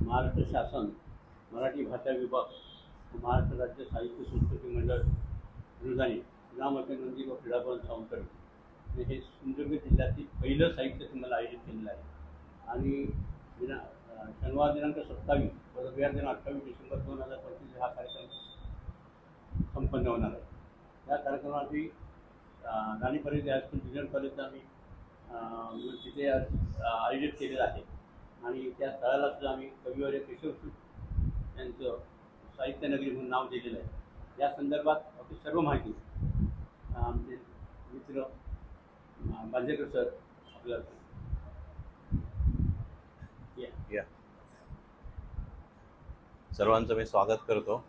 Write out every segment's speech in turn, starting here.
महाराष्ट्र शासन मराठी भाषा विभाग महाराष्ट्र राज्य साहित्य संस्कृती मंडळ अनुदाने ग्रामवचन मंदिर व क्रीडाभवन संस्थान हे सिंधुदुर्ग जिल्ह्यातील पहिलं साहित्य संमेलन आयोजित केलेलं आहे आणि शनिवार दिनांक 27 व रविवार दिनांक 28 डिसेंबर 2025 हा कार्यक्रम संपन्न होणार आहे। या कार्यक्रमासाठी राणी परिधी हायस्कूल ज्युनियर कॉलेजचा आम्ही तिथे आयोजित केलेलं आहे आणि त्या स्थळाला सुद्धा आम्ही कविवर्य केशवसूत यांचं साहित्य नगरी म्हणून नाव दिलेलं आहे। या संदर्भात आपली सर्व माहिती आमचे मित्र बांदेकर सर आपल्याला सर्वांचं मी स्वागत करतो।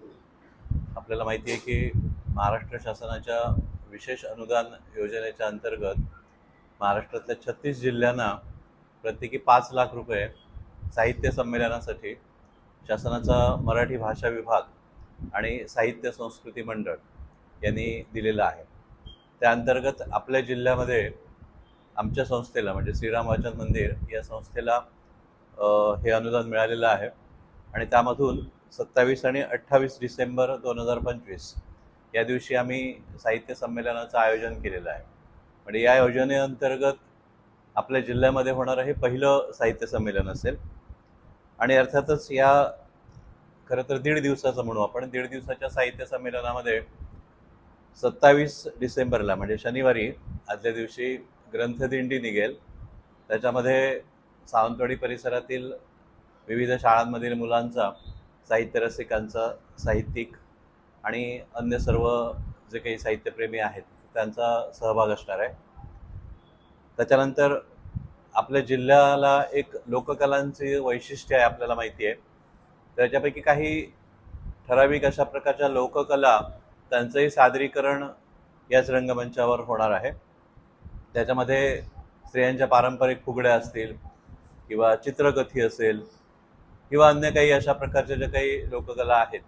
आपल्याला माहिती आहे की महाराष्ट्र शासनाच्या विशेष अनुदान योजनेच्या अंतर्गत महाराष्ट्रातल्या 36 जिल्ह्यांना प्रत्येकी 5 लाख रुपये साहित्य संमेलनासाठी शासनाचा मराठी भाषा विभाग आणि साहित्य संस्कृती मंडळ यांनी दिलेलं आहे। त्या अंतर्गत आपल्या जिल्ह्यामध्ये आमच्या संस्थेला म्हणजे श्रीराम वाचन मंदिर या संस्थेला हे अनुदान मिळालेलं आहे आणि त्यामधून 27 आणि 28 डिसेंबर 2025 या दिवशी आम्ही साहित्य संमेलनाचं आयोजन केलेलं आहे। म्हणजे या योजनेअंतर्गत आपल्या जिल्ह्यामध्ये होणारं हे पहिलं साहित्य संमेलन असेल आणि अर्थातच या खरं तर 1.5 दिवसाचं म्हणू आपण 1.5 दिवसाच्या साहित्य संमेलनामध्ये 27 डिसेंबरला म्हणजे शनिवारी आदल्या दिवशी ग्रंथदिंडी निघेल। त्याच्यामध्ये सावंतवाडी परिसरातील विविध शाळांमधील मुलांचा, साहित्य रसिकांचा, साहित्यिक आणि अन्य सर्व जे काही साहित्यप्रेमी आहेत त्यांचा सहभाग असणार आहे। त्याच्यानंतर आपल्या जिल्ह्याला एक लोककलांची वैशिष्ट्य आहे आपल्याला माहिती आहे। त्याच्यापैकी काही ठराविक अशा प्रकारच्या लोककला त्यांचंही सादरीकरण याच रंगमंचावर होणार आहे। त्याच्यामध्ये स्त्रियांच्या पारंपरिक फुगड्या असतील किंवा चित्रकथी असेल किंवा अन्य काही अशा प्रकारच्या ज्या काही लोककला आहेत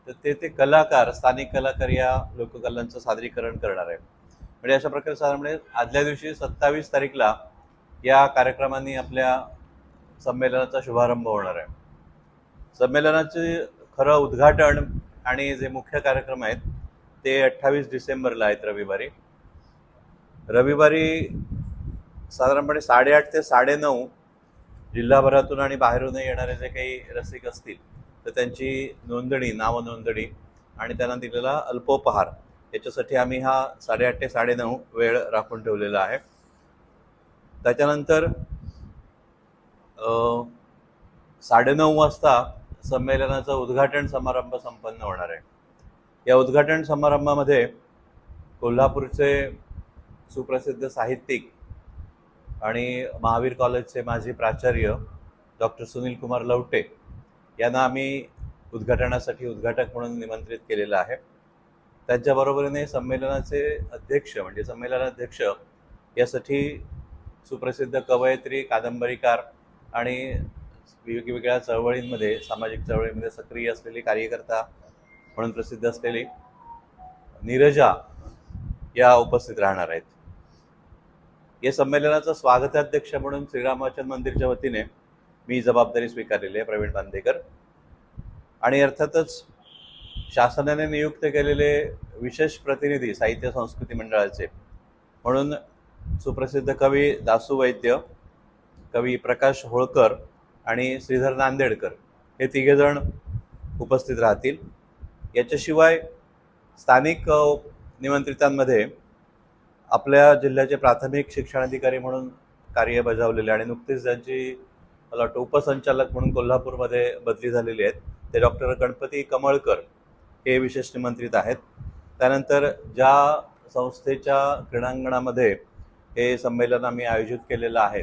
तर ते कलाकार, स्थानिक कलाकार या लोककलांचं सादरीकरण करणार आहे। म्हणजे अशा प्रकारे साधारणपणे आदल्या दिवशी 27 तारीखला या कार्यक्रमांनी आपल्या संमेलनाचा शुभारंभ होणार आहे। संमेलनाचे खरं उद्घाटन आणि जे मुख्य कार्यक्रम आहेत ते 28 डिसेंबरला आहेत रविवारी साधारणपणे 8:30 ते 9:30 जिल्हाभरातून आणि बाहेरूनही येणारे जे काही रसिक असतील तर त्यांची नोंदणी, नावनोंदणी आणि त्यांना दिलेला अल्पोपहार याच्यासाठी आम्ही हा 8:30 ते 9:30 वेळ राखून ठेवलेला आहे। त्याच्यानंतर 9:30 वाजता संमेलनाचा उद्घाटन समारंभ संपन्न होणार आहे। या उद्घाटन समारंभामध्ये कोल्हापूरचे सुप्रसिद्ध साहित्यिक आणि महावीर कॉलेजचे माजी प्राचार्य डॉक्टर सुनील कुमार लवटे यांना आम्ही उद्घाटनासाठी उद्घाटक म्हणून निमंत्रित केलेलं आहे। त्यांच्याबरोबरीने संमेलनाचे अध्यक्ष म्हणजे संमेलनाध्यक्ष यासाठी सुप्रसिद्ध कवयित्री, कादंबरीकार आणि वेगवेगळ्या चळवळींमध्ये, सामाजिक चळवळींमध्ये सक्रिय असलेली कार्यकर्ता म्हणून प्रसिद्ध असलेली नीरजा या उपस्थित राहणार आहेत। या संमेलनाचा स्वागताध्यक्ष म्हणून श्रीराम वाचन मंदिरच्या वतीने मी जबाबदारी स्वीकारलेली आहे, प्रवीण बांदेकर। आणि अर्थातच शासनाने नियुक्त केलेले विशेष प्रतिनिधी साहित्य संस्कृती मंडळाचे म्हणून सुप्रसिद्ध कवी दासू वैद्य, कवी प्रकाश होळकर आणि श्रीधर नांदेडकर हे 3 जण उपस्थित राहतील। याच्याशिवाय स्थानिक निमंत्रितांमध्ये आपल्या जिल्ह्याचे प्राथमिक शिक्षणाधिकारी म्हणून कार्य बजावलेले आणि नुकतीच त्यांची मला वाटतं उपसंचालक म्हणून कोल्हापूरमध्ये बदली झालेली आहेत ते डॉक्टर गणपती कमळकर हे विशेष निमंत्रित आहेत। त्यानंतर ज्या संस्थेच्या क्रीडांगणामध्ये हे संमेलन आम्ही आयोजित केलेलं आहे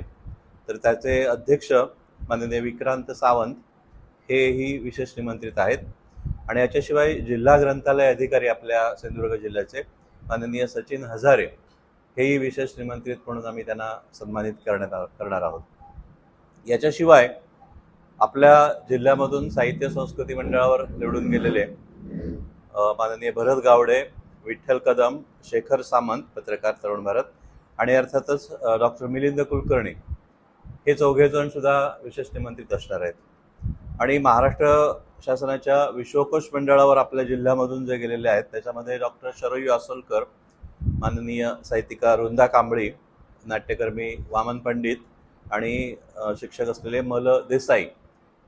तर त्याचे अध्यक्ष माननीय विक्रांत सावंत हेही विशेष निमंत्रित आहेत। आणि याच्याशिवाय जिल्हा ग्रंथालय अधिकारी आपल्या सिंधुदुर्ग जिल्ह्याचे माननीय सचिन हजारे हेही विशेष निमंत्रित म्हणून आम्ही त्यांना सन्मानित करणार आहोत। याच्याशिवाय आपल्या जिल्ह्यामधून साहित्य संस्कृती मंडळावर निवडून गेलेले माननीय भरत गावडे, विठ्ठल कदम, शेखर सामंत पत्रकार तरुण भारत आणि अर्थातच डॉक्टर मिलिंद कुलकर्णी हे 4 जण सुद्धा विशेष निमंत्रित असणार आहेत। आणि महाराष्ट्र शासनाच्या विश्वकोश मंडळावर आपल्या जिल्ह्यामधून जे गेलेले आहेत त्याच्यामध्ये डॉक्टर शरयू असोलकर, माननीय साहित्यिका वृंदा कांबळी, नाट्यकर्मी वामन पंडित आणि शिक्षक असलेले मल देसाई,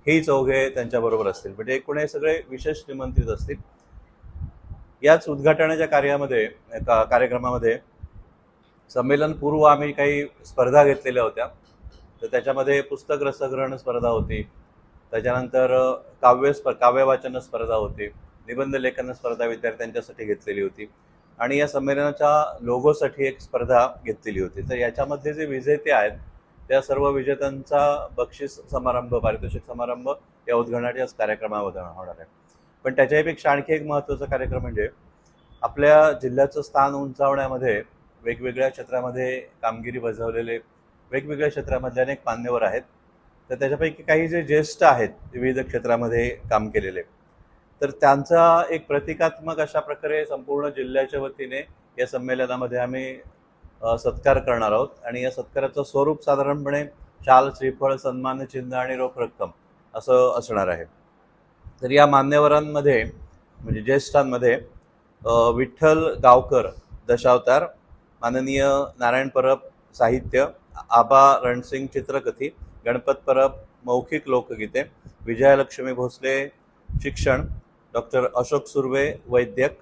हे चौघे त्यांच्याबरोबर असतील. म्हणजे एकूण हे सगळे विशेष निमंत्रित असतील. याच उद्घाटनाच्या कार्यक्रमामध्ये संमेलनपूर्व आम्ही काही स्पर्धा घेतलेल्या होत्या. तर त्याच्यामध्ये पुस्तक रसग्रहण स्पर्धा होती, त्याच्यानंतर काव्यवाचन स्पर्धा होती, निबंध लेखन स्पर्धा विद्यार्थ्यांच्यासाठी घेतलेली होती आणि या संमेलनाच्या लोगोसाठी एक स्पर्धा घेतलेली होती. तर याच्यामध्ये जे विजेते आहेत त्या सर्व विजेत्यांचा बक्षीस समारंभ, पारितोषिक समारंभ या उद्घाटनाच्याच कार्यक्रमामध्ये होणार आहे. पण त्याच्यापेक्षा आणखी एक महत्त्वाचा कार्यक्रम म्हणजे आपल्या जिल्ह्याचं स्थान उंचावण्यामध्ये वेगवेगळ्या क्षेत्रामध्ये कामगिरी बजावलेले वेगवेगळ्या क्षेत्रामधले अनेक मान्यवर आहेत. तर त्याच्यापैकी काही जे ज्येष्ठ आहेत विविध क्षेत्रामध्ये काम केलेले, तर त्यांचा एक प्रतिकात्मक अशा प्रकारे संपूर्ण जिल्ह्याच्या वतीने या संमेलनामध्ये आम्ही सत्कार करणार आहोत. आणि या सत्काराचं स्वरूप साधारणपणे शाल, श्रीफळ, सन्मान चिन्ह आणि रोख रक्कम असं असणार आहे. तर या मान्यवरांमध्ये म्हणजे ज्येष्ठांमध्ये विठ्ठल गावकर दशावतार, माननीय नारायण परब साहित्य, आबा रणसिंग चित्रकथी, गणपत परब मौखिक लोकगीते, विजयालक्ष्मी भोसले शिक्षण, डॉक्टर अशोक सुर्वे वैद्यक,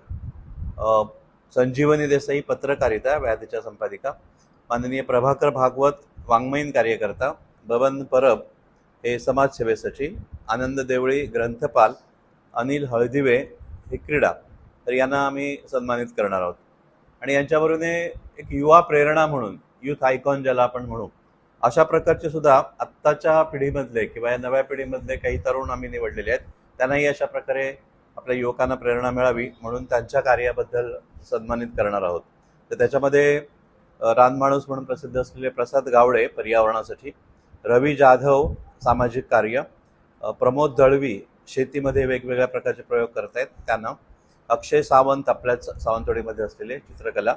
संजीवनी देसाई पत्रकारिता व्याधीच्या संपादिका, माननीय प्रभाकर भागवत वाङ्मयीन कार्यकर्ता, बबन परब हे समाजसेवेसाठी, आनंद देवळी ग्रंथपाल, अनिल हळदिवे हे क्रीडा. तर यांना आम्ही सन्मानित करणार आहोत. आणि यांच्यावरून एक युवा प्रेरणा म्हणून, युथ आयकॉन ज्याला आपण म्हणू, अशा प्रकारचे सुद्धा आत्ताच्या पिढीमधले किंवा या नव्या पिढीमधले काही तरुण आम्ही निवडलेले आहेत. त्यांनाही अशा प्रकारे आपल्या युवकांना प्रेरणा मिळावी म्हणून त्यांच्या कार्याबद्दल सन्मानित करणार आहोत. तर त्याच्यामध्ये रानमाणूस म्हणून प्रसिद्ध असलेले प्रसाद गावडे पर्यावरणासाठी, रवी जाधव सामाजिक कार्य, प्रमोद दळवी शेतीमध्ये वेगवेगळ्या प्रकारचे प्रयोग करतायत त्यांना, अक्षय सावंत आपल्याच सावंतवाडीमध्ये असलेले चित्रकला,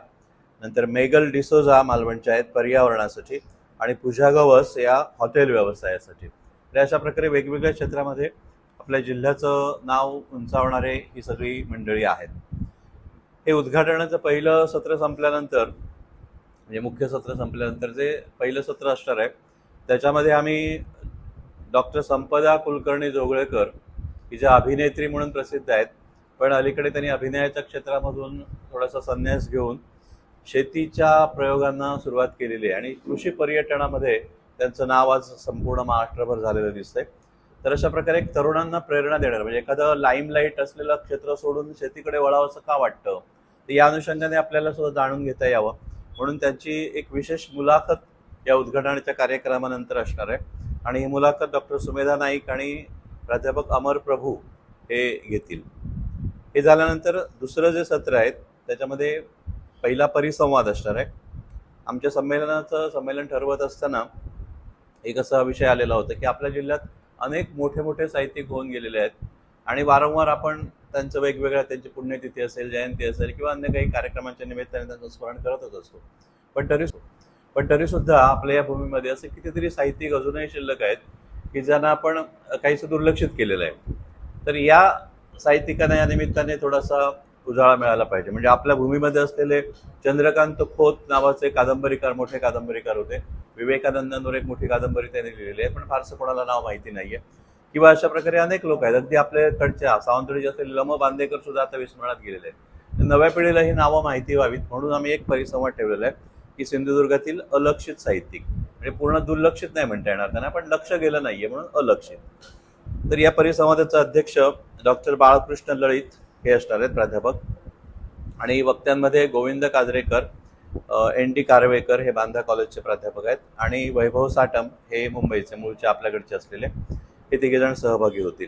नंतर मेगल डिसोजा मालवणच्या आहेत पर्यावरणासाठी, आणि पूजा गवस या हॉटेल व्यवसायासाठी. तर अशा प्रकारे वेगवेगळ्या क्षेत्रामध्ये आपल्या जिल्ह्याचं नाव उंचावणारे ही सगळी मंडळी आहेत. हे उद्घाटनाचं पहिलं सत्र संपल्यानंतर म्हणजे मुख्य सत्र संपल्यानंतर जे पहिलं सत्र असणार आहे त्याच्यामध्ये आम्ही डॉक्टर संपदा कुलकर्णी जोगळेकर ही ज्या अभिनेत्री म्हणून प्रसिद्ध आहेत, पण अलीकडे त्यांनी अभिनयाच्या क्षेत्रामधून थोडासा संन्यास घेऊन शेतीच्या प्रयोगांना सुरुवात केलेली आहे आणि कृषी पर्यटनामध्ये त्यांचं नाव आज संपूर्ण महाराष्ट्रभर झालेलं दिसतंय. तर अशा प्रकारे एक तरुणांना प्रेरणा देणार म्हणजे एखादं लाईमलाईट असलेलं क्षेत्र सोडून शेतीकडे वळावं असं का वाटतं, तर या अनुषंगाने आपल्याला सुद्धा जाणून घेता यावं म्हणून त्यांची एक विशेष मुलाखत या उद्घाटनाच्या कार्यक्रमानंतर असणार आहे. आणि ही मुलाखत डॉक्टर सुमेधा नाईक आणि प्राध्यापक अमर प्रभू हे घेतील. हे झाल्यानंतर दुसरं जे सत्र आहे त्याच्यामध्ये पहिला परिसंवाद असणार आहे. आमच्या संमेलन ठरवत असताना एक असा विषय आलेला होता की आपल्या जिल्ह्यात अनेक मोठे मोठे साहित्यिक होऊन गेलेले आहेत आणि वारंवार आपण त्यांचं वेगवेगळ्या त्यांची पुण्यतिथी असेल, जयंती असेल किंवा अन्य काही कार्यक्रमांच्या निमित्ताने त्यांचं स्मरण करतच असतो. पण तरीसुद्धा आपल्या या भूमीमध्ये असे कितीतरी साहित्यिक अजूनही शिल्लक आहेत की ज्यांना आपण काहीसं दुर्लक्षित केलेलं आहे. तर या साहित्यिकांना या निमित्ताने थोडासा उजाळा मिळाला पाहिजे. म्हणजे आपल्या भूमीमध्ये असलेले चंद्रकांत खोत नावाचे कादंबरीकार, मोठे कादंबरीकार होते. विवेकानंदांवर एक मोठी कादंबरी त्यांनी लिहिलेली आहे, पण फारसं कोणाला नाव माहिती नाहीये. किंवा अशा प्रकारे अनेक लोक आहेत. अगदी आपल्याकडच्या सावंतवाडीचे असलेले लम बांदेकर सुद्धा आता विस्मरणात गेलेले आहेत. नव्या पिढीला ही नावं माहिती व्हावीत म्हणून आम्ही एक परिसंवाद ठेवलेला आहे की सिंधुदुर्गातील अलक्षित साहित्यिक, म्हणजे पूर्ण दुर्लक्षित नाही म्हणता येणार त्यांना, पण लक्ष गेलं नाहीये म्हणून अलक्षित. तर या परिसंवादाचा अध्यक्ष डॉक्टर बाळकृष्ण लळित हे असणार आहेत प्राध्यापक. आणि वक्त्यांमध्ये गोविंद काजरेकर, ND कारवेकर हे बांधा कॉलेजचे प्राध्यापक आहेत आणि वैभव साटम हे मुंबईचे मूळचे आपल्याकडचे असलेले हे तिघेजण सहभागी होतील.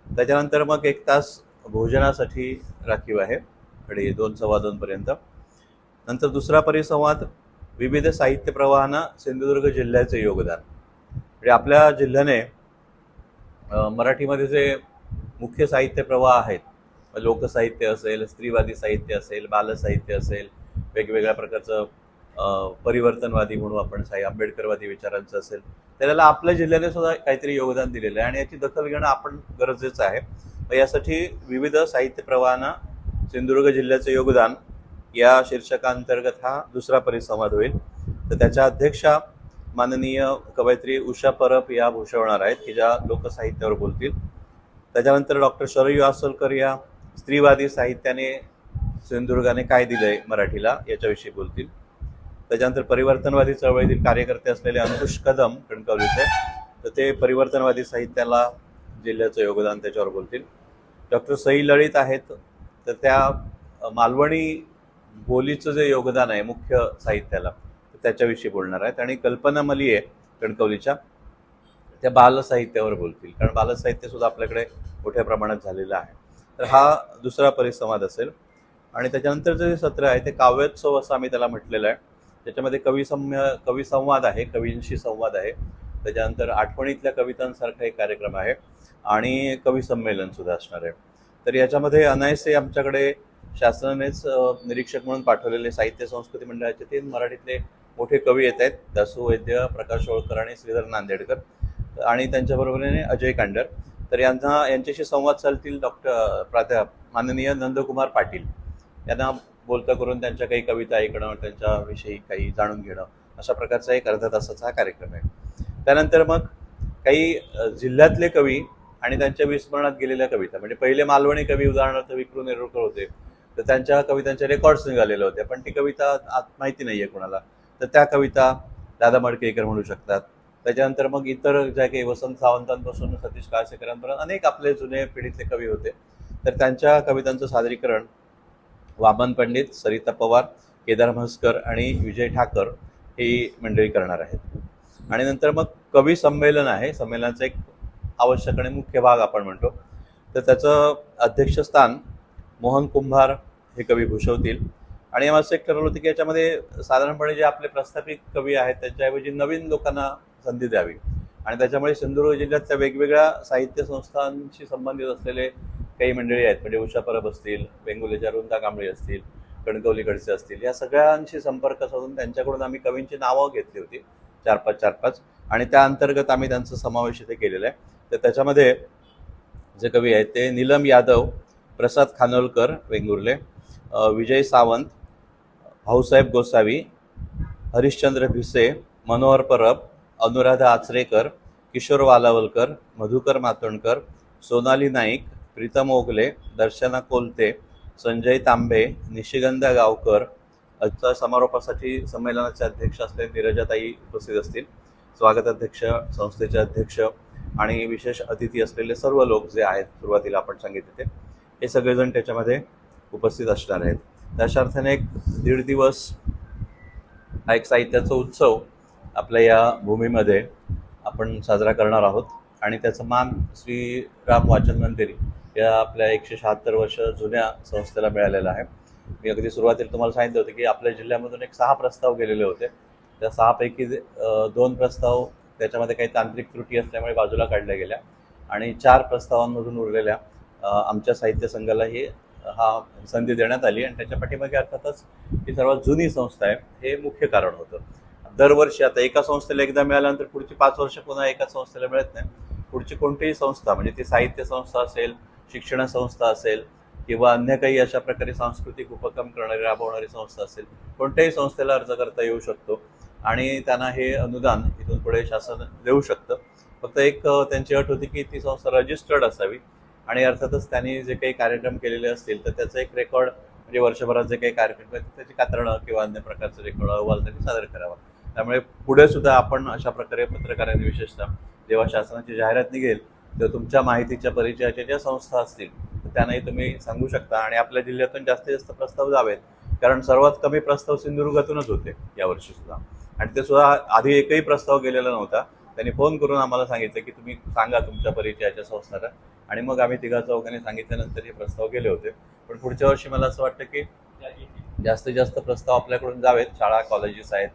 त्याच्यानंतर मग 1 तास भोजनासाठी राखीव आहे आणि 2-2:15 पर्यंत. नंतर दुसरा परिसंवाद विविध साहित्य प्रवाहांना सिंधुदुर्ग जिल्ह्याचे योगदान. म्हणजे आपल्या जिल्ह्याने मराठीमध्ये जे मुख्य साहित्य प्रवाह आहेत, लोकसाहित्य असेल, स्त्रीवादी साहित्य असेल, बालसाहित्य असेल, वेगवेगळ्या प्रकारचं परिवर्तनवादी म्हणू आपण, साई आंबेडकरवादी विचारांचं असेल, त्याला आपल्या जिल्ह्याने सुद्धा काहीतरी योगदान दिलेलं आहे आणि याची दखल घेणं आपण गरजेचं आहे. यासाठी विविध साहित्य प्रवाहांना सिंधुदुर्ग जिल्ह्याचं योगदान या शीर्षकांतर्गत हा दुसरा परिसंवाद होईल. तर त्याच्या अध्यक्षा माननीय कवयित्री उषा परब या भूषवणार आहेत की ज्या लोकसाहित्यावर बोलतील. त्याच्यानंतर डॉक्टर शरयू आसोलकर या स्त्रीवादी साहित्याने सिंधुदुर्गाने काय दिलंय मराठीला याच्याविषयी बोलतील. त्याच्यानंतर परिवर्तनवादी चळवळीतील कार्यकर्ते असलेले अंकुश कदम कणकवलीचे, तर ते परिवर्तनवादी साहित्याला जिल्ह्याचं योगदान त्याच्यावर बोलतील. डॉक्टर सई लळित आहेत, तर त्या मालवणी बोलीचं जे योगदान आहे मुख्य साहित्याला त्याच्याविषयी बोलणार आहेत. आणि कल्पना मलिये कणकवलीच्या, त्या बालसाहित्यावर बोलतील, कारण बालसाहित्य सुद्धा आपल्याकडे मोठ्या प्रमाणात झालेलं आहे. तर हा दुसरा परिसंवाद असेल. आणि त्याच्यानंतरचं जे सत्र आहे ते काव्योत्सव असं आम्ही त्याला म्हटलेलं आहे. त्याच्यामध्ये कविसंवाद आहे, कवींशी संवाद आहे. त्याच्यानंतर आठवणीतल्या कवितांसारखा एक कार्यक्रम आहे आणि कवी संमेलन सुद्धा असणार आहे. तर याच्यामध्ये अनायसे आमच्याकडे शासनानेच निरीक्षक म्हणून पाठवलेले साहित्य संस्कृती मंडळाचे 3 मराठीतले मोठे कवी येत आहेत, दासू वैद्य, प्रकाश होळकर आणि श्रीधर नांदेडकर, आणि त्यांच्याबरोबरीने अजय कांडर. तर यांच्याशी संवाद चालतील माननीय नंदकुमार पाटील यांना बोलतं करून त्यांच्या काही कविता ऐकणं, त्यांच्याविषयी काही जाणून घेणं, अशा प्रकारचा एक अर्धा तासाचा हा कार्यक्रम आहे. त्यानंतर मग काही जिल्ह्यातले कवी आणि त्यांच्या विस्मरणात गेलेल्या कविता, म्हणजे पहिले मालवणी कवी उदाहरणार्थ विक्रू नेरुरकर होते, तर त्यांच्या कवितांचे रेकॉर्ड्स निघालेले होते, पण ती कविता माहिती नाही आहे कोणाला, तर त्या कविता दादा मडकेकर म्हणू शकतात. त्याच्यानंतर मग इतर ज्या काही वसंत सावंतांपासून सतीश काळसेकरांपर्यंत अनेक आपले जुने पिढीतले कवी होते, तर त्यांच्या कवितांचं सादरीकरण वामन पंडित, सरिता पवार, केदार म्हस्कर आणि विजय ठाकर ही मंडळी करणार आहेत. आणि नंतर मग कवी संमेलन आहे. संमेलनाचा एक आवश्यक आणि मुख्य भाग आपण म्हणतो, तर त्याचं अध्यक्षस्थान मोहन कुंभार हे कवी भूषवतील. आणि आम्हाला एक ठरवलं होतं की याच्यामध्ये साधारणपणे जे आपले प्रस्थापित कवी आहेत त्याच्याऐवजी नवीन लोकांना संधी द्यावी, आणि त्याच्यामुळे सिंधुदुर्ग जिल्ह्यातल्या वेगवेगळ्या साहित्य संस्थांशी संबंधित असलेले काही मंडळी आहेत, म्हणजे उषा परब असतील, वेंगुर्लेच्या रुंदा कांबळे असतील, कणकवलीकडचे असतील, या सगळ्यांशी संपर्क साधून त्यांच्याकडून आम्ही कवींची नावं घेतली होती 4-5 आणि त्या अंतर्गत आम्ही त्यांचा समावेश इथे केलेला आहे. तर त्याच्यामध्ये जे कवी आहेत ते नीलम यादव, प्रसाद खानोलकर वेंगुर्ले, विजय सावंत, भाऊसाहेब गोसावी, हरिश्चंद्र भिसे, मनोहर परब, अनुराधा आचरेकर, किशोर वालावलकर, मधुकर मातोंडकर, सोनाली नाईक, प्रीतम ओगले, दर्शना कोलते, संजय तांबे, निशिगंधा गावकर. आजच्या समारोपासाठी संमेलनाचे अध्यक्ष असलेले नीरजाताई उपस्थित असतील, स्वागताध्यक्ष, संस्थेचे अध्यक्ष आणि विशेष अतिथी असलेले सर्व लोक जे आहेत सुरुवातीला आपण सांगितले ते, हे सगळेजण त्याच्यामध्ये उपस्थित असणार आहेत. त्याच्या अर्थाने एक 1.5 दिवस हा एक साहित्याचा उत्सव आपल्या या भूमीमध्ये आपण साजरा करणार आहोत. आणि त्याचं मान श्रीराम वाचन मंदिर या आपल्या 176 वर्ष जुन्या संस्थेला मिळालेलं आहे. मी अगदी सुरुवातीला तुम्हाला सांगितलं होतं की आपल्या जिल्ह्यामधून एक 6 प्रस्ताव गेलेले होते. त्या 6 पैकी 2 प्रस्ताव त्याच्यामध्ये काही तांत्रिक त्रुटी असल्यामुळे बाजूला काढल्या गेल्या आणि 4 प्रस्तावांमधून उरलेल्या आमच्या साहित्य संघाला हा संधी देण्यात आली. आणि त्याच्या पाठीमागे अर्थातच ही सर्वात जुनी संस्था आहे हे मुख्य कारण होतं. दरवर्षी आता एका संस्थेला एकदा मिळाल्यानंतर पुढची 5 वर्ष पुन्हा एका संस्थेला मिळत नाही. पुढची कोणतीही संस्था, म्हणजे ती साहित्य संस्था असेल, शिक्षण संस्था असेल किंवा अन्य काही अशा प्रकारे सांस्कृतिक उपक्रम करणारी राबवणारी संस्था असेल, कोणत्याही संस्थेला अर्ज करता येऊ शकतो आणि त्यांना हे अनुदान इथून पुढे शासन देऊ शकतं. फक्त एक त्यांची अट होती की ती संस्था रजिस्टर्ड असावी आणि अर्थातच त्यांनी जे काही कार्यक्रम केलेले असतील तर त्याचं एक रेकॉर्ड, म्हणजे वर्षभरात जे काही कार्यक्रम आहेत त्याची कात्रणं किंवा अन्य प्रकारचं रेकॉर्ड अहवाल त्यांनी सादर करावा. त्यामुळे पुढे सुद्धा आपण अशा प्रकारे पत्रकारांनी विशेषतः जेव्हा शासनाची जाहिरात निघेल तेव्हा तुमच्या माहितीच्या परिचयाच्या ज्या संस्था असतील तर त्यांनाही तुम्ही सांगू शकता आणि आपल्या जिल्ह्यातून जास्तीत जास्त प्रस्ताव जावेत, कारण सर्वात कमी प्रस्ताव सिंधुदुर्गातूनच होते यावर्षी सुद्धा. आणि ते सुद्धा आधी एकही प्रस्ताव गेलेला नव्हता. त्यांनी फोन करून आम्हाला सांगितलं की तुम्ही सांगा तुमच्या परिचयाच्या संस्थाला, आणि मग आम्ही 3-4 सांगितल्यानंतर हे प्रस्ताव गेले होते. पण पुढच्या वर्षी मला असं वाटतं की जास्तीत जास्त प्रस्ताव आपल्याकडून जावेत. शाळा, कॉलेजेस आहेत,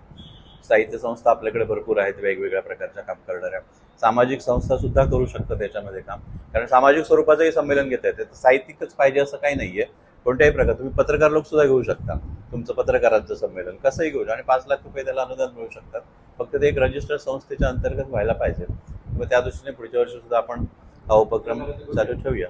साहित्य संस्था आपल्याकडे भरपूर आहेत वेगवेगळ्या प्रकारच्या काम करणाऱ्या. सामाजिक संस्था सुद्धा करू शकतात त्याच्यामध्ये काम, कारण सामाजिक स्वरूपाचंही संमेलन घेता येते. साहित्यिकच पाहिजे असं काही नाही आहे, कोणत्याही प्रकार तुम्ही पत्रकार लोक सुद्धा घेऊ शकता, तुमचं पत्रकारांचं संमेलन कसंही घेऊ शकता आणि 5 लाख रुपये त्याला अनुदान मिळू शकतात. फक्त ते एक रजिस्टर संस्थेच्या अंतर्गत व्हायला पाहिजे. मग त्या दृष्टीने पुढच्या वर्षी सुद्धा आपण हा उपक्रम चालू ठेवूया.